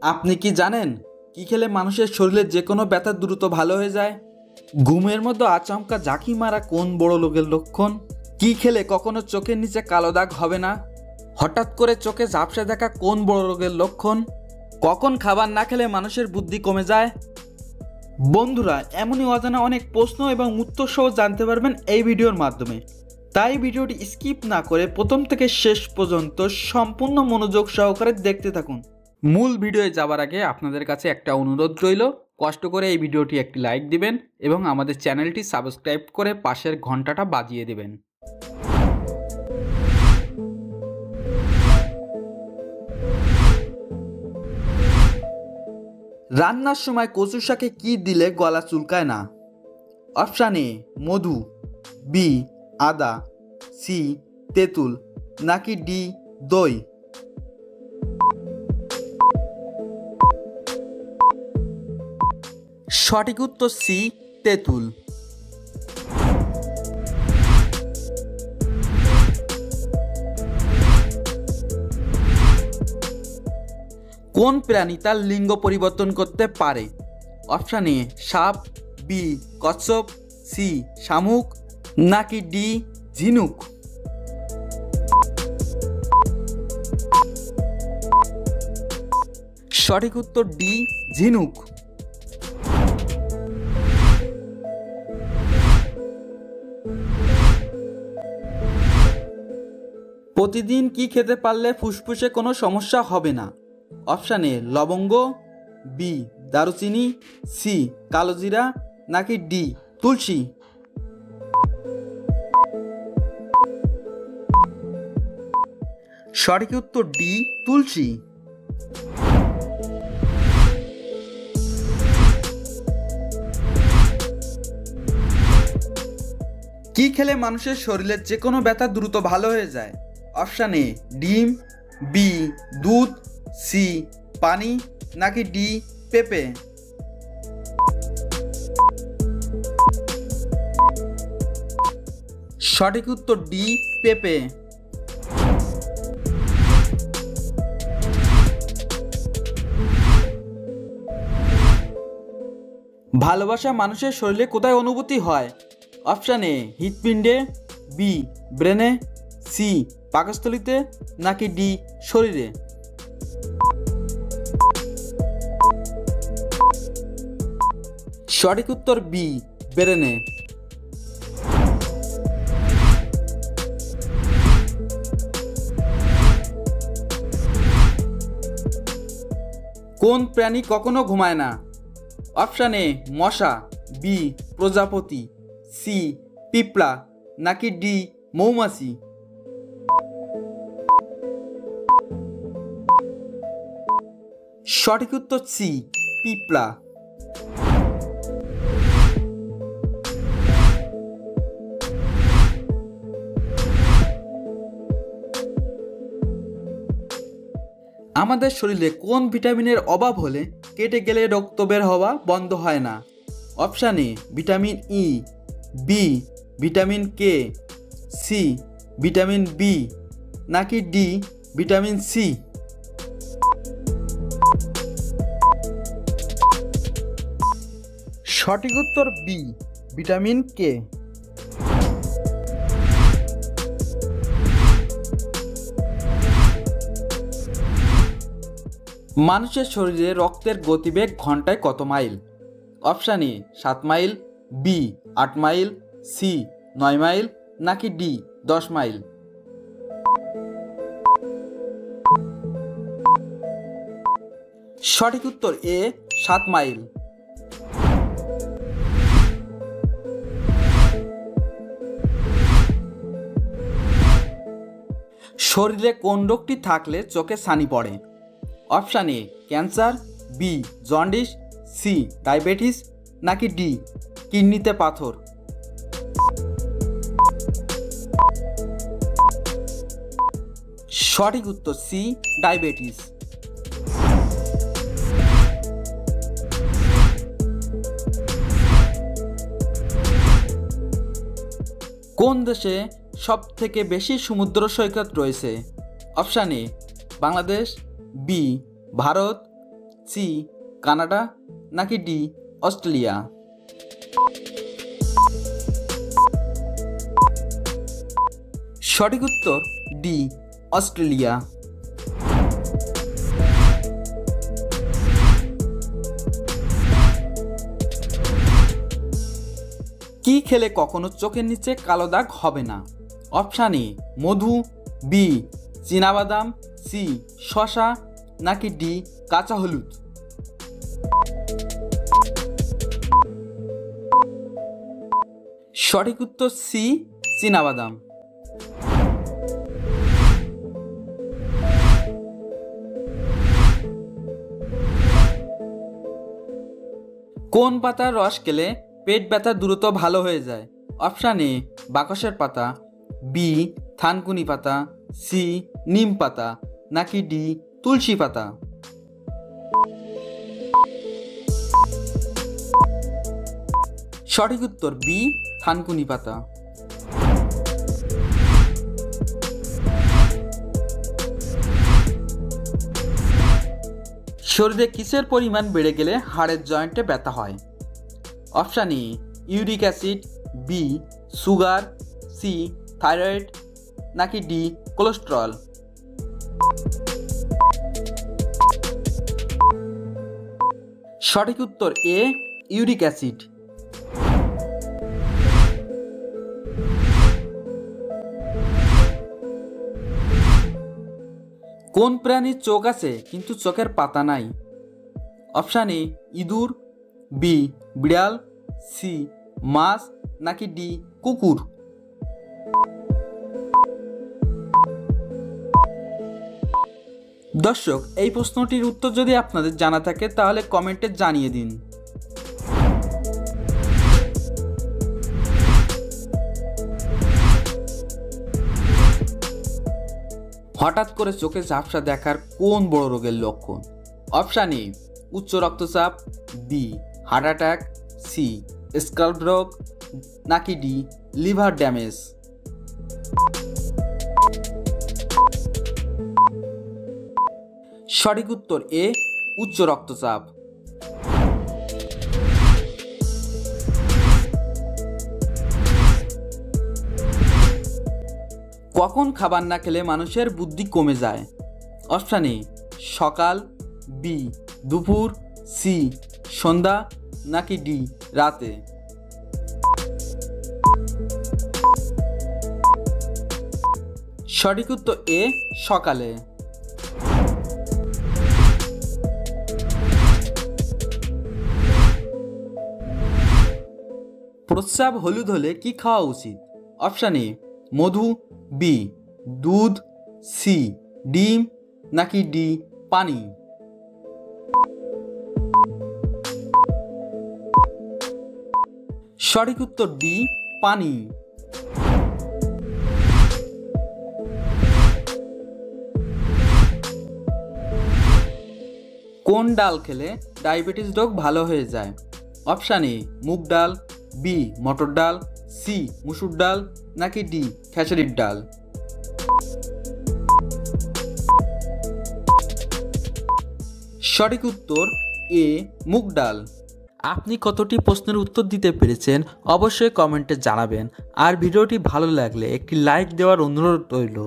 আপনি কি জানেন কি খেলে মানুষের শরীরে যে কোনো ব্যথা দ্রুত ভালো হয়ে যায়? ঘুমের মধ্যে আচমকা ঝাঁকি মারা কোন বড় লোকের লক্ষণ? কি খেলে কখনো চোখের নিচে কালো দাগ হবে না? হঠাৎ করে চোখে ঝাপসা দেখা কোন বড় রোগের লক্ষণ? কখন খাবার না খেলে মানুষের বুদ্ধি কমে যায়? বন্ধুরা, এমনই অজানা অনেক প্রশ্ন এবং উত্তর সহ জানতে পারবেন এই ভিডিওর মাধ্যমে। তাই ভিডিওটি স্কিপ না করে প্রথম থেকে শেষ পর্যন্ত সম্পূর্ণ মনোযোগ সহকারে দেখতে থাকুন। মূল ভিডিওয়ে যাওয়ার আগে আপনাদের কাছে একটা অনুরোধ রইল, কষ্ট করে এই ভিডিওটি একটি লাইক দিবেন এবং আমাদের চ্যানেলটি সাবস্ক্রাইব করে পাশের ঘন্টাটা বাজিয়ে দেবেন। রান্নার সময় কচু শাকে কি দিলে গলা চুলকায় না? অপশান এ মধু, বি আদা, সি তেঁতুল, নাকি ডি দই? সঠিক উত্তর সি তেঁতুল। কোন প্রাণী তার লিঙ্গ পরিবর্তন করতে পারে? অপশান এ সাপ, বি কচ্ছপ, সি শামুক, নাকি ডি ঝিনুক? সঠিক উত্তর ডি ঝিনুক। প্রতিদিন কি খেতে পারলে ফুসফুসে কোনো সমস্যা হবে না? অপশান এ লবঙ্গ, বি দারুচিনি, সি কালোজিরা, নাকি ডি তুলসী? সঠিক উত্তর ডি তুলসী। কি খেলে মানুষের শরীরের যে কোনো ব্যথা দ্রুত ভালো হয়ে যায়? অপশান এ ডিম, বি দুধ, সি পানি, নাকি ডি পেঁপে? সঠিক উত্তর ডি পেঁপে। ভালোবাসা মানুষের শরীরে কোথায় অনুভূতি হয়? অপশান এ হৃৎপিণ্ডে, বি ব্রেনে, সি পাকস্থলীতে, নাকি ডি শরীরে? সঠিক উত্তর বি ব্রেনে। কোন প্রাণী কখনো ঘুমায় না? অপশান এ মশা, বি প্রজাপতি, সি পিঁপড়া, নাকি ডি মৌমাছি? সঠিক উত্তর সি পিঁপড়া। আমাদের শরীরে কোন ভিটামিনের অভাব হলে কেটে গেলে রক্ত বের হওয়া বন্ধ হয় না? Option A vitamin E, B vitamin K, C vitamin B, নাকি ডি ভিটামিন সি? সঠিক উত্তর বি ভিটামিন কে। মানুষের শরীরে রক্তের গতিবেগ ঘন্টায় কত mile? Option A 7 mile, B 8 mile, C 9 mile, নাকি ডি 10 মাইল? সঠিক উত্তর এ 7 মাইল। শরীরে কোন রোগটি থাকলে চোখে ছানি পড়ে? Option A cancer, B jaundice, C diabetes, নাকি ডি কিডনিতে পাথর? সঠিক উত্তর সি ডায়াবেটিস। কোন দেশে সবথেকে বেশি সমুদ্র সৈকত রয়েছে? Option A Bangladesh, B Bharat, C Canada নাকি ডি অস্ট্রেলিয়া? সঠিক উত্তর ডি অস্ট্রেলিয়া। কি খেলে কখনো চোখের নিচে কালো দাগ হবে না? অপশান এ মধু, বি চীনাবাদাম, সি শসা নাকি ডি কাঁচা হলুদ? সঠিক উত্তর সি চীনাবাদাম। কোন পাতার রস খেলে পেট ব্যথা দ্রুত ভালো হয়ে যায়? অপশান এ বাকসের পাতা, বি থানকুনি পাতা, সি নিম পাতা নাকি ডি তুলসী পাতা? সঠিক উত্তর বি থানকুনি পাতা। শরীরে কিসের পরিমাণ বেড়ে গেলে হাড়ের জয়েন্টে ব্যথা হয়? Option A uric acid, B sugar, C thyroid নাকি ডি কোলেস্টেরল? সঠিক উত্তর এ ইউরিক অ্যাসিড। কোন প্রাণীর চোখ আছে কিন্তু চোখের পাতা নাই? অপশান এ ইঁদুর, বি বিড়াল, সি মাছ নাকি ডি কুকুর? দর্শক, এই প্রশ্নটির উত্তর যদি আপনাদের জানা থাকে তাহলে কমেন্টে জানিয়ে দিন। হঠাৎ করে চোখে ঝাপসা দেখার কোন বড় রোগের লক্ষণ? অপশান এ উচ্চ রক্তচাপ, B heart attack, C scalp রোগ নাকি ডি লিভার ড্যামেজ? সঠিক উত্তর এ উচ্চ রক্তচাপ। কখন খাবার না খেলে মানুষের বুদ্ধি কমে যায়? অপশান এ সকাল, বি দুপুর, সি সন্ধ্যা নাকি ডি রাতে? সঠিক উত্তর এ সকালে। প্রস্রাব হলুদ হলে কি খাওয়া উচিত? অপশান এ মধু, বি দুধ, সি ডিম নাকি ডি পানি? সঠিক উত্তর ডি পানি। কোন ডাল খেলে ডায়াবেটিস রোগ ভালো হয়ে যায়? অপশান এ মুগ ডাল, বি মটর ডাল, সি মুসুর ডাল নাকি ডি খেসারির ডাল? সঠিক উত্তর এ মুগ ডাল। আপনি কতটি প্রশ্নের উত্তর দিতে পেরেছেন অবশ্যই কমেন্টে জানাবেন। আর ভিডিওটি ভালো লাগলে একটি লাইক দেওয়ার অনুরোধ রইল।